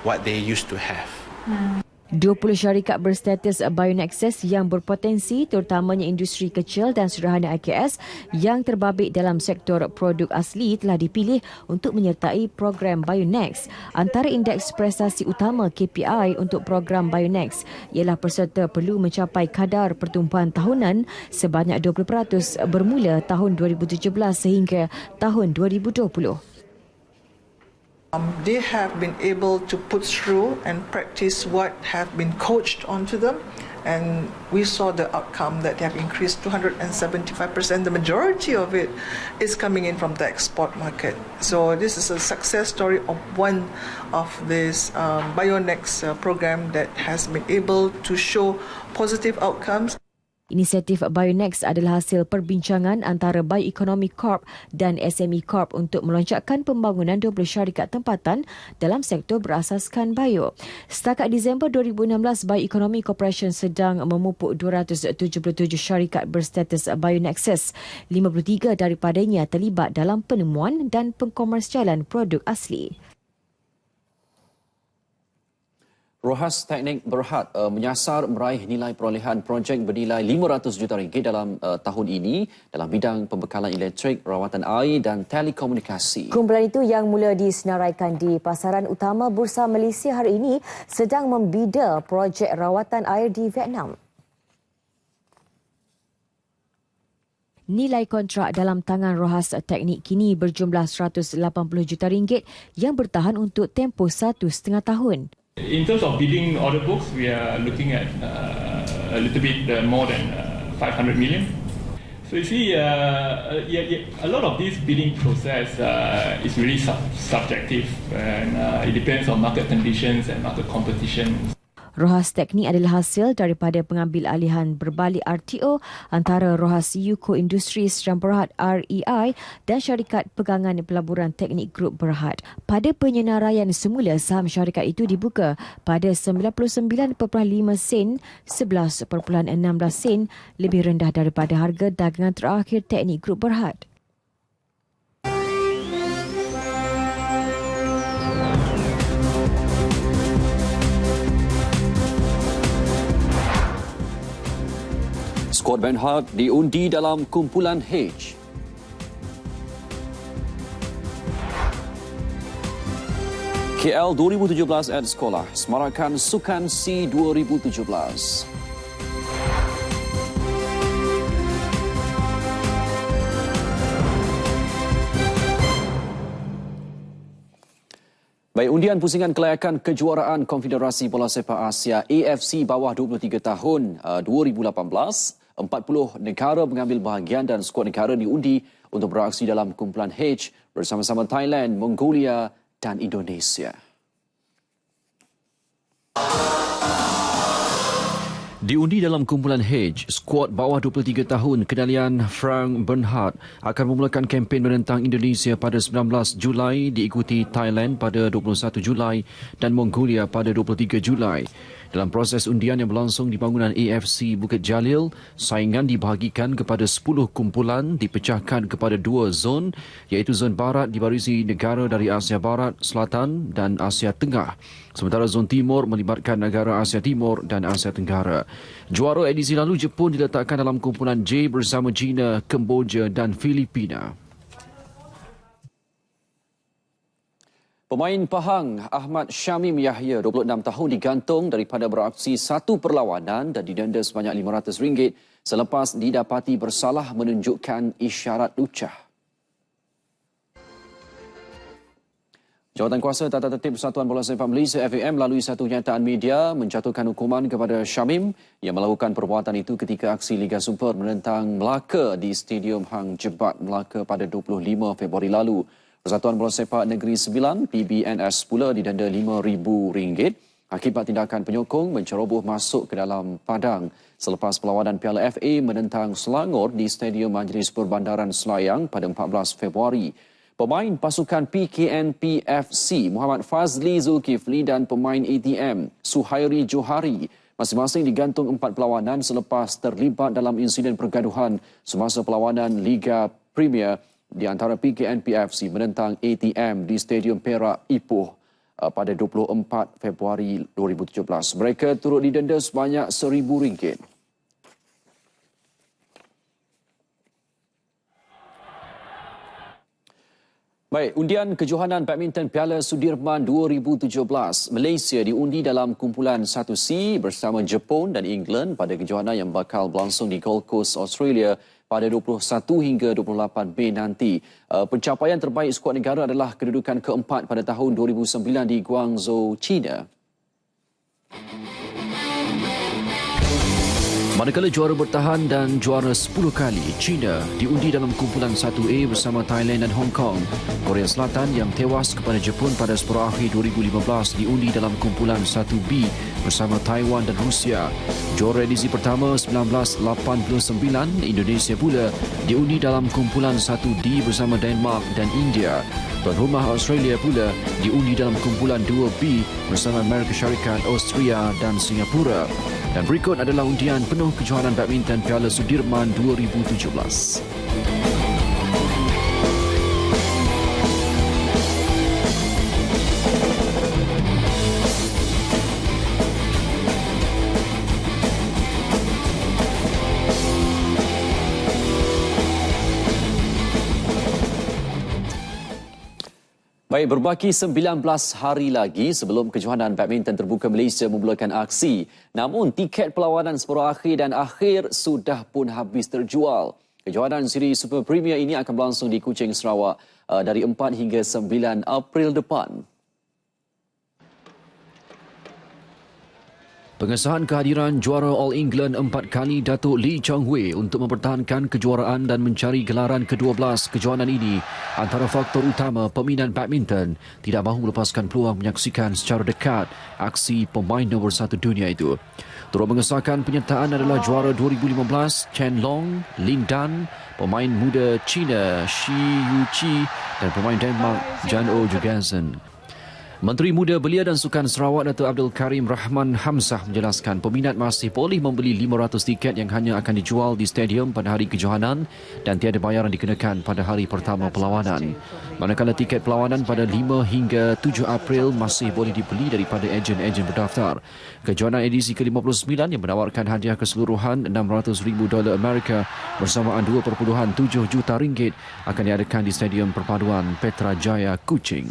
what they used to have. 20 syarikat berstatus Bionexus yang berpotensi terutamanya industri kecil dan sederhana IKS yang terbabit dalam sektor produk asli telah dipilih untuk menyertai program Bionex. Antara indeks prestasi utama KPI untuk program Bionex ialah peserta perlu mencapai kadar pertumbuhan tahunan sebanyak 20% bermula tahun 2017 sehingga tahun 2020. They have been able to put through and practice what have been coached onto them, and we saw the outcome that they have increased 275%. The majority of it is coming in from the export market. So this is a success story of one of this Bionex program that has been able to show positive outcomes. Inisiatif Bionex adalah hasil perbincangan antara Bioeconomy Corp dan SME Corp untuk meloncatkan pembangunan 20 syarikat tempatan dalam sektor berasaskan bio. Setakat Disember 2016, Bioeconomy Corporation sedang memupuk 277 syarikat berstatus Bionexus. 53 daripadanya terlibat dalam penemuan dan pengkomersialan produk asli. Rohas Teknik Berhad menyasar meraih nilai perolehan projek bernilai 500 juta ringgit dalam tahun ini dalam bidang pembekalan elektrik, rawatan air dan telekomunikasi. Kumpulan itu yang mula disenaraikan di pasaran utama Bursa Malaysia hari ini sedang membida projek rawatan air di Vietnam. Nilai kontrak dalam tangan Rohas Teknik kini berjumlah 180 juta ringgit yang bertahan untuk tempoh 1.5 tahun. In terms of bidding order books, we are looking at a little bit more than 500 million. So you see, a lot of this bidding process is really subjective, and it depends on market conditions and market competition. Rohas teknik adalah hasil daripada pengambil alihan berbalik RTO antara Rohas Yuko Industries dan Berhad REI dan syarikat pegangan pelaburan teknik Grup Berhad. Pada penyenaraian semula, saham syarikat itu dibuka pada 99.5 sen, 11.16 sen lebih rendah daripada harga dagangan terakhir teknik Grup Berhad. Skuad Berhad diundi dalam kumpulan H. KL 2017 at sekolah semarakan Sukan C 2017. Baik, undian pusingan kelayakan kejuaraan Konfederasi Bola Sepak Asia AFC bawah 23 tahun 2018. 40 negara mengambil bahagian dan skuad negara diundi untuk beraksi dalam kumpulan H bersama-sama Thailand, Mongolia dan Indonesia. Diundi dalam kumpulan H, skuad bawah 23 tahun kendalian Frank Bernhard akan memulakan kempen menentang Indonesia pada 19 Julai, diikuti Thailand pada 21 Julai dan Mongolia pada 23 Julai. Dalam proses undian yang berlangsung di bangunan AFC Bukit Jalil, saingan dibahagikan kepada 10 kumpulan dipecahkan kepada 2 zon, iaitu zon barat dibarisi negara dari Asia Barat, Selatan dan Asia Tengah. Sementara zon timur melibatkan negara Asia Timur dan Asia Tenggara. Juara edisi lalu Jepun diletakkan dalam kumpulan J bersama China, Kemboja dan Filipina. Pemain Pahang Ahmad Syamim Yahya, 26 tahun, digantung daripada beraksi satu perlawanan dan didenda sebanyak RM500 selepas didapati bersalah menunjukkan isyarat lucah. Jawatankuasa Tata Tertib Persatuan Bola Sepak Malaysia FAM melalui satu nyataan media menjatuhkan hukuman kepada Syamim yang melakukan perbuatan itu ketika aksi Liga Super menentang Melaka di Stadium Hang Jebat, Melaka pada 25 Februari lalu. Persatuan Bola Sepak Negeri Sembilan PBNS pula didenda RM5,000 akibat tindakan penyokong menceroboh masuk ke dalam padang selepas perlawanan Piala FA menentang Selangor di Stadium Majlis Perbandaran Selayang pada 14 Februari. Pemain pasukan PKNP FC Muhammad Fazli Zulkifli dan pemain ATM Suhairi Johari masing-masing digantung 4 perlawanan selepas terlibat dalam insiden pergaduhan semasa perlawanan Liga Premier di antara PKNP FC menentang ATM di Stadium Perak Ipoh pada 24 Februari 2017. Mereka turut didenda sebanyak RM1,000. Baik, undian kejohanan badminton Piala Sudirman 2017. Malaysia diundi dalam kumpulan 1C bersama Jepun dan England pada kejohanan yang bakal berlangsung di Gold Coast, Australia pada 21 hingga 28 Mei nanti. Pencapaian terbaik skuad negara adalah kedudukan keempat pada tahun 2009 di Guangzhou, China. Manakala juara bertahan dan juara 10 kali, China diundi dalam kumpulan 1A bersama Thailand dan Hong Kong. Korea Selatan yang tewas kepada Jepun pada separuh akhir 2015 diundi dalam kumpulan 1B bersama Taiwan dan Rusia. Juara edisi pertama 1989, Indonesia pula diundi dalam kumpulan 1D bersama Denmark dan India. Tuan rumah Australia pula diundi dalam kumpulan 2B bersama Amerika Syarikat, Austria dan Singapura. Dan berikut adalah undian penuh kejohanan badminton Piala Sudirman 2017. Baik, berbaki 19 hari lagi sebelum kejohanan badminton terbuka Malaysia memulakan aksi. Namun, tiket perlawanan separuh akhir dan akhir sudah pun habis terjual. Kejohanan siri Super Premier ini akan berlangsung di Kuching, Sarawak dari 4 hingga 9 April depan. Pengesahan kehadiran juara All England 4 kali Datuk Lee Chong Wei untuk mempertahankan kejuaraan dan mencari gelaran ke-12 kejohanan ini antara faktor utama peminat badminton tidak mahu melepaskan peluang menyaksikan secara dekat aksi pemain nombor 1 dunia itu. Turut mengesahkan penyertaan adalah juara 2015 Chen Long, Lin Dan, pemain muda China Shi Yuqi dan pemain Denmark Jan O Jorgensen. Menteri Muda Belia dan Sukan Sarawak Datuk Abdul Karim Rahman Hamzah menjelaskan peminat masih boleh membeli 500 tiket yang hanya akan dijual di stadium pada hari kejohanan dan tiada bayaran dikenakan pada hari pertama perlawanan. Manakala tiket perlawanan pada 5 hingga 7 April masih boleh dibeli daripada ejen-ejen berdaftar. Kejohanan edisi ke-59 yang menawarkan hadiah keseluruhan $600,000 Amerika bersamaan 2.7 juta ringgit akan diadakan di Stadium Perpaduan Petra Jaya, Kuching.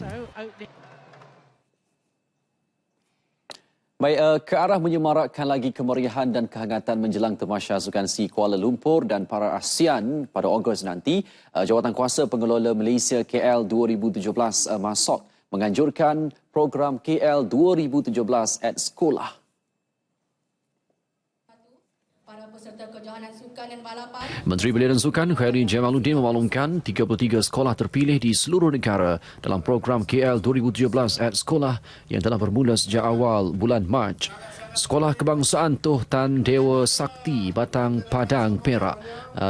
Baik, ke arah menyemarakkan lagi kemeriahan dan kehangatan menjelang Tamasya Sukan C Kuala Lumpur dan para ASEAN pada Ogos nanti, Jawatankuasa Pengelola Malaysia KL 2017 MASOK menganjurkan program KL 2017 at Sekolah. Menteri Belia dan Sukan Khairi Jamaluddin memaklumkan 33 sekolah terpilih di seluruh negara dalam program KL 2017 at Sekolah yang telah bermula sejak awal bulan Mac. Sekolah Kebangsaan Toh Tan Dewa Sakti Batang Padang Perak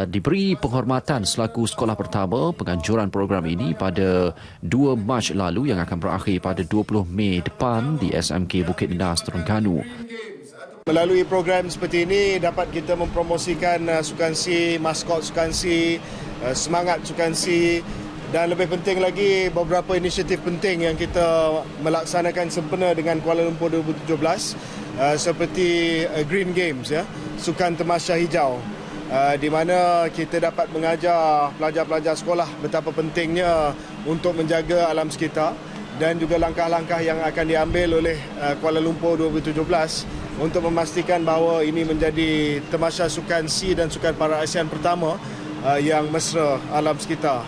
diberi penghormatan selaku sekolah pertama penganjuran program ini pada 2 Mac lalu yang akan berakhir pada 20 Mei depan di SMK Bukit Indah Terengganu. Melalui program seperti ini dapat kita mempromosikan Sukan C, maskot Sukan C, semangat Sukan C dan lebih penting lagi beberapa inisiatif penting yang kita melaksanakan sempena dengan Kuala Lumpur 2017 seperti Green Games, ya, Sukan Tamasya Hijau, di mana kita dapat mengajar pelajar-pelajar sekolah betapa pentingnya untuk menjaga alam sekitar dan juga langkah-langkah yang akan diambil oleh Kuala Lumpur 2017 untuk memastikan bahawa ini menjadi Tamasya Sukan C dan Sukan Para ASEAN pertama yang mesra alam sekitar.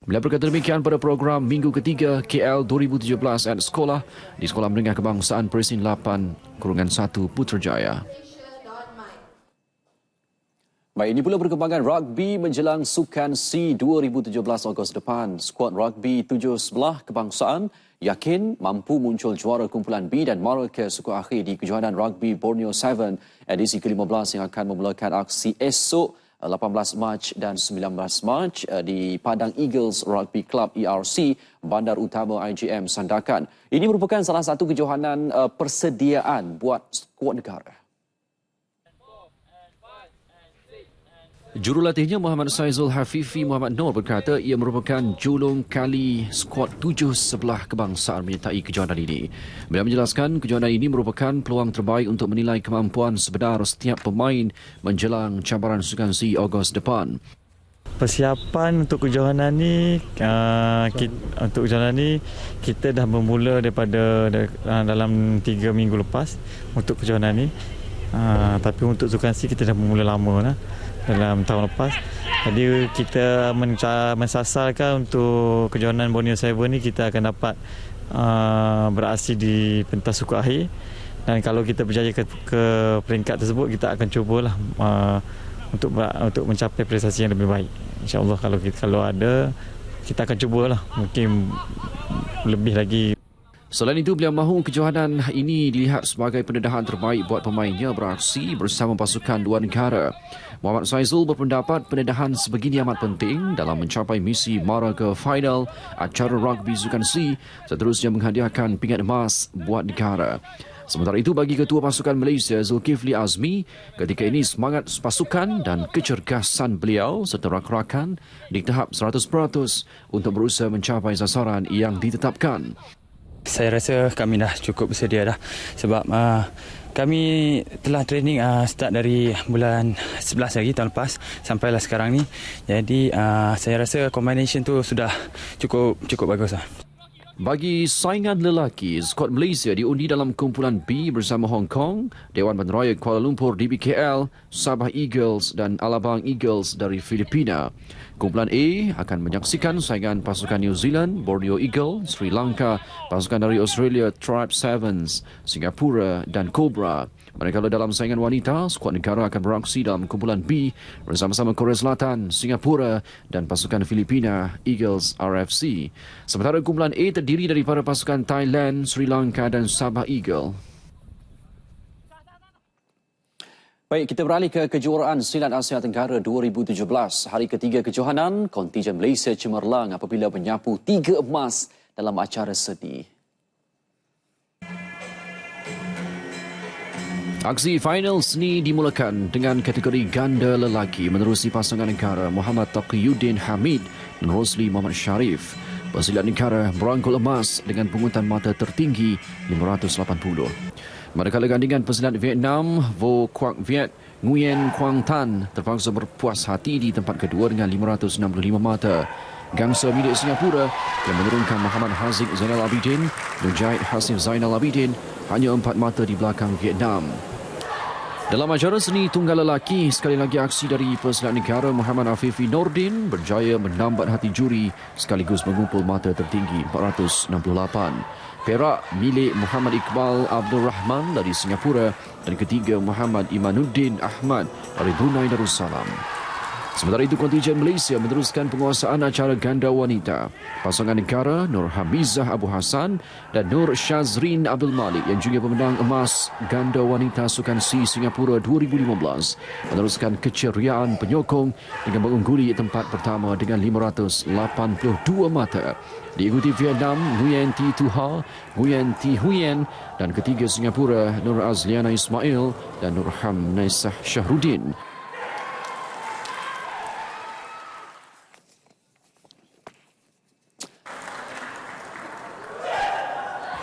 Bila berkata demikian pada program minggu ketiga KL 2017 at Sekolah di Sekolah Menengah Kebangsaan Presin 8-1 Putrajaya. Baik, ini pula perkembangan rugby menjelang Sukan C 2017 Ogos depan. Skuad rugby 7 sebelah kebangsaan yakin mampu muncul juara kumpulan B dan mara ke suku akhir di kejohanan rugby Borneo 7 edisi ke-15 yang akan memulakan aksi esok 18 Mac dan 19 Mac di Padang Eagles Rugby Club ERC, Bandar Utama IGM Sandakan. Ini merupakan salah satu kejohanan persediaan buat skuad negara. Jurulatihnya Muhammad Saizul Hafifi Muhammad Noor berkata ia merupakan julung kali skuad 7 sebelah kebangsaan menyertai kejohanan ini. Beliau menjelaskan kejohanan ini merupakan peluang terbaik untuk menilai kemampuan sebenar setiap pemain menjelang cabaran Sukan C Ogos depan. Persiapan untuk kejohanan ni, kita dah bermula daripada dalam 3 minggu lepas untuk kejohanan ni. Tapi untuk Sukan C kita dah bermula lama dalam tahun lepas. Jadi kita mensasarkan untuk kejohanan Borneo 7 ni kita akan dapat beraksi di pentas suku akhir, dan kalau kita berjaya ke peringkat tersebut kita akan cubalah untuk mencapai prestasi yang lebih baik. InsyaAllah kalau ada kita akan cubalah, mungkin lebih lagi. Selain itu, beliau mahu kejohanan ini dilihat sebagai pendedahan terbaik buat pemainnya beraksi bersama pasukan luar negara. Muhammad Saizul berpendapat pendedahan sebegini amat penting dalam mencapai misi mara ke final acara rugby Sukan C, seterusnya menghadiahkan pingat emas buat negara. Sementara itu, bagi Ketua Pasukan Malaysia Zulkifli Azmi, ketika ini semangat pasukan dan kecergasan beliau serta rakan-rakan di tahap 100% untuk berusaha mencapai sasaran yang ditetapkan. Saya rasa kami dah cukup bersedia dah, sebab kami telah training start dari bulan 11 lagi tahun lepas sampailah sekarang ni. Jadi saya rasa combination tu sudah cukup bagus lah. Bagi saingan lelaki, skuad Malaysia diundi dalam kumpulan B bersama Hong Kong, Dewan Bandaraya Kuala Lumpur DBKL, Sabah Eagles dan Alabang Eagles dari Filipina. Kumpulan A akan menyaksikan saingan pasukan New Zealand, Borneo Eagle, Sri Lanka, pasukan dari Australia, Tribe Sevens, Singapura dan Cobra. Manakala dalam saingan wanita, skuad negara akan beraksi dalam kumpulan B bersama-sama Korea Selatan, Singapura dan pasukan Filipina, Eagles RFC. Sementara kumpulan A terdiri daripada pasukan Thailand, Sri Lanka dan Sabah Eagle. Baik, kita beralih ke kejuaraan silat Asia Tenggara 2017. Hari ketiga kejohanan, kontijen Malaysia cemerlang apabila menyapu 3 emas dalam acara seni. Aksi final seni dimulakan dengan kategori ganda lelaki menerusi pasangan negara Muhammad Taqiyuddin Hamid dan Rosli Muhammad Sharif. Pesilat negara merangkul emas dengan pungutan mata tertinggi 580. Manakala gandingan pesilat Vietnam Vo Quoc Viet Nguyen Quang Tan terpaksa berpuas hati di tempat kedua dengan 565 mata. Gangsa milik Singapura yang menurunkan Muhammad Haziq Zainal Abidin dan Jahid Hasif Zainal Abidin hanya 4 mata di belakang Vietnam. Dalam acara seni tunggal lelaki, sekali lagi aksi dari pesilat negara Muhammad Afifi Nordin berjaya menambat hati juri sekaligus mengumpul mata tertinggi 468. Perak milik Muhammad Iqbal Abdul Rahman dari Singapura dan ketiga Muhammad Imanuddin Ahmad dari Brunei Darussalam. Sementara itu, kontijen Malaysia meneruskan penguasaan acara ganda wanita. Pasangan negara Nur Hamizah Abu Hassan dan Nur Shazrin Abdul Malik yang juga pemenang emas ganda wanita Sukan C Singapura 2015 meneruskan keceriaan penyokong dengan mengungguli tempat pertama dengan 582 mata. Diikuti Vietnam Nguyen Thi Tu Ha, Nguyen Thi Huyen dan ketiga Singapura Nur Azliana Ismail dan Nur Hamnaisah Shahruddin.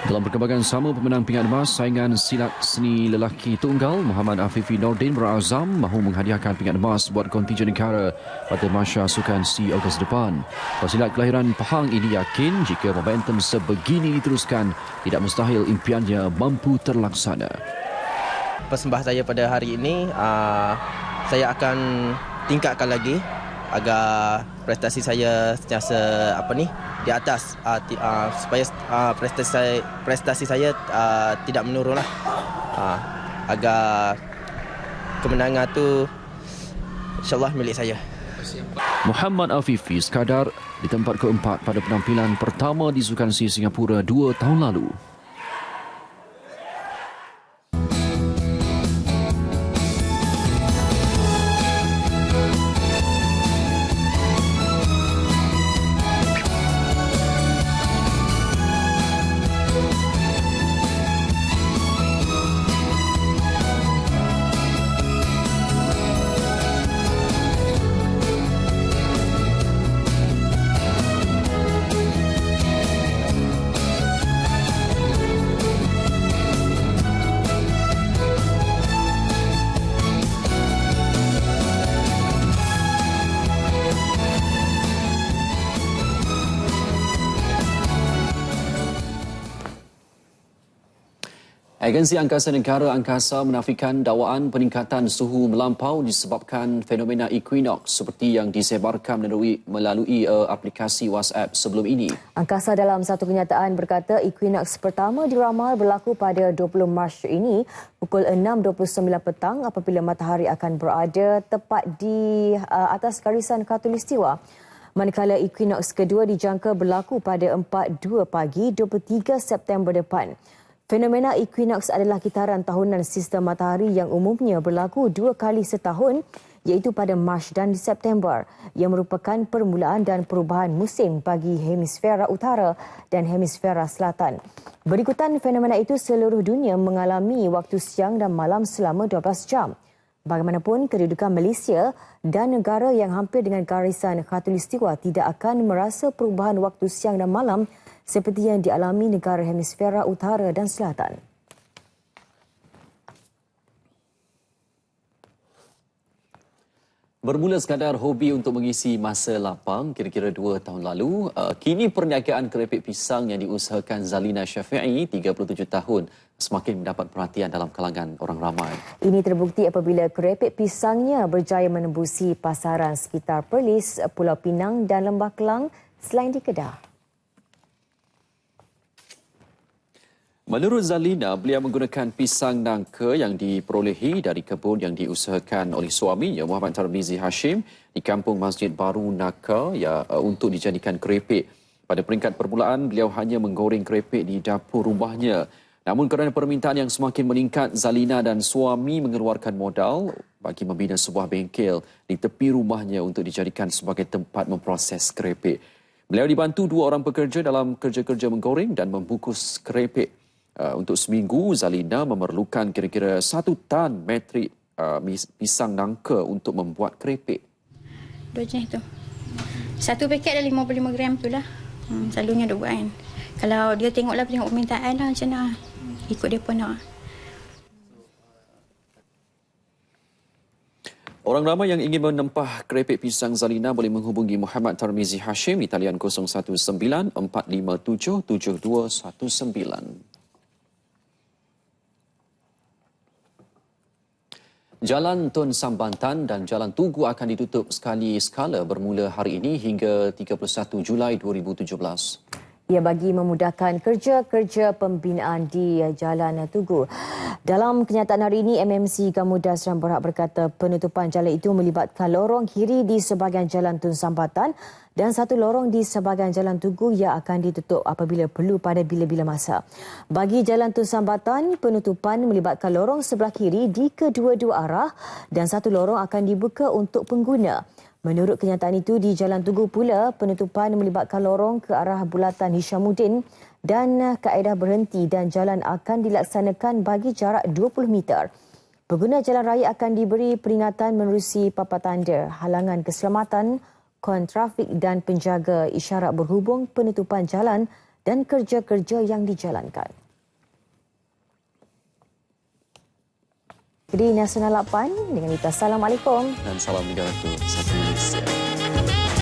Dalam perkembangan sama, pemenang pingat emas saingan silat seni lelaki tunggal Muhammad Afifi Nordin berazam mahu menghadiahkan pingat emas buat kontijen negara pada Masya Sukan C Ogos depan. Pesilat kelahiran Pahang ini yakin jika momentum sebegini diteruskan, tidak mustahil impiannya mampu terlaksana. Persembah saya pada hari ini, saya akan tingkatkan lagi agar prestasi saya sentiasa di atas, supaya prestasi saya tidak menurunlah, agar kemenangan tu insyaAllah milik saya. Muhammad Afifi sekadar di tempat keempat pada penampilan pertama di Sukan C Singapura 2 tahun lalu. Agensi Angkasa Negara Angkasa menafikan dakwaan peningkatan suhu melampau disebabkan fenomena equinox seperti yang disebarkan melalui aplikasi WhatsApp sebelum ini. Angkasa dalam satu kenyataan berkata equinox pertama diramal berlaku pada 20 Mac ini pukul 6.29 petang apabila matahari akan berada tepat di atas garisan khatulistiwa. Manakala equinox kedua dijangka berlaku pada 4.2 pagi 23 September depan. Fenomena equinox adalah kitaran tahunan sistem matahari yang umumnya berlaku 2 kali setahun iaitu pada Mac dan di September yang merupakan permulaan dan perubahan musim bagi hemisfera utara dan hemisfera selatan. Berikutan fenomena itu seluruh dunia mengalami waktu siang dan malam selama 12 jam. Bagaimanapun, kedudukan Malaysia dan negara yang hampir dengan garisan khatulistiwa tidak akan merasa perubahan waktu siang dan malam seperti yang dialami negara hemisfera utara dan selatan. Bermula sekadar hobi untuk mengisi masa lapang kira-kira 2 tahun lalu, kini perniagaan keripik pisang yang diusahakan Zalina Syafi'i, 37 tahun, semakin mendapat perhatian dalam kalangan orang ramai. Ini terbukti apabila keripik pisangnya berjaya menembusi pasaran sekitar Perlis, Pulau Pinang dan Lembah Kelang selain di Kedah. Menurut Zalina, beliau menggunakan pisang nangka yang diperolehi dari kebun yang diusahakan oleh suaminya Muhammad Tarmizi Hashim di kampung Masjid Baru Naka untuk dijadikan keripik. Pada peringkat permulaan, beliau hanya menggoreng keripik di dapur rumahnya. Namun kerana permintaan yang semakin meningkat, Zalina dan suami mengeluarkan modal bagi membina sebuah bengkel di tepi rumahnya untuk dijadikan sebagai tempat memproses keripik. Beliau dibantu 2 orang pekerja dalam kerja-kerja menggoreng dan membungkus keripik. Untuk seminggu, Zalina memerlukan kira-kira 1 tan metrik pisang nangka untuk membuat keripik. 2 jenis tu. 1 paket dah 55 gram tu lah. Selalunya dia buat kan. Kalau dia tengok permintaan lah macam mana. Ikut dia pun nak. Orang ramai yang ingin menempah keripik pisang Zalina boleh menghubungi Muhammad Tarmizi Hashim di talian 019 457 7219. Jalan Tun Sambantan dan Jalan Tugu akan ditutup sekali skala bermula hari ini hingga 31 Julai 2017. Ia bagi memudahkan kerja-kerja pembinaan di Jalan Tugu. Dalam kenyataan hari ini, MMC Gamuda Seram Berhad berkata penutupan jalan itu melibatkan lorong kiri di sebahagian Jalan Tun Sambatan dan 1 lorong di sebahagian Jalan Tugu yang akan ditutup apabila perlu pada bila-bila masa. Bagi Jalan Tun Sambatan, penutupan melibatkan lorong sebelah kiri di kedua-dua arah dan 1 lorong akan dibuka untuk pengguna. Menurut kenyataan itu, di Jalan Tugu pula, penutupan melibatkan lorong ke arah Bulatan Hishamuddin dan kaedah berhenti dan jalan akan dilaksanakan bagi jarak 20 meter. Pengguna jalan raya akan diberi peringatan menerusi papan tanda, halangan keselamatan, kontrafik dan penjaga isyarat berhubung penutupan jalan dan kerja-kerja yang dijalankan. Di Nasional 8 dengan itu, Assalamualaikum. Dan salam negara itu, satu Malaysia.